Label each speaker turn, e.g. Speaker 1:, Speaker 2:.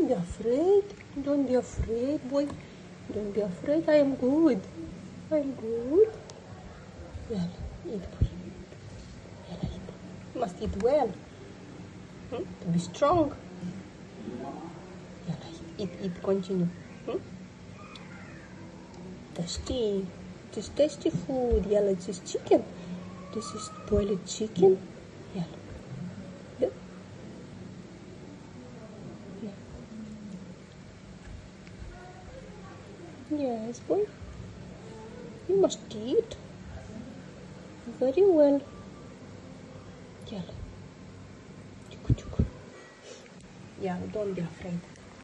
Speaker 1: be afraid. Don't be afraid, boy. Don't be afraid. I am good. I am good. Well, eat, boy. Well, eat. You must eat well. To be strong. Well, eat. Continue. Tasty. It is tasty food. Yellow, this is chicken. This is boiled chicken. Yellow. Yeah. Yes, boy. You must eat. Very well. Yellow. Yeah, don't be afraid.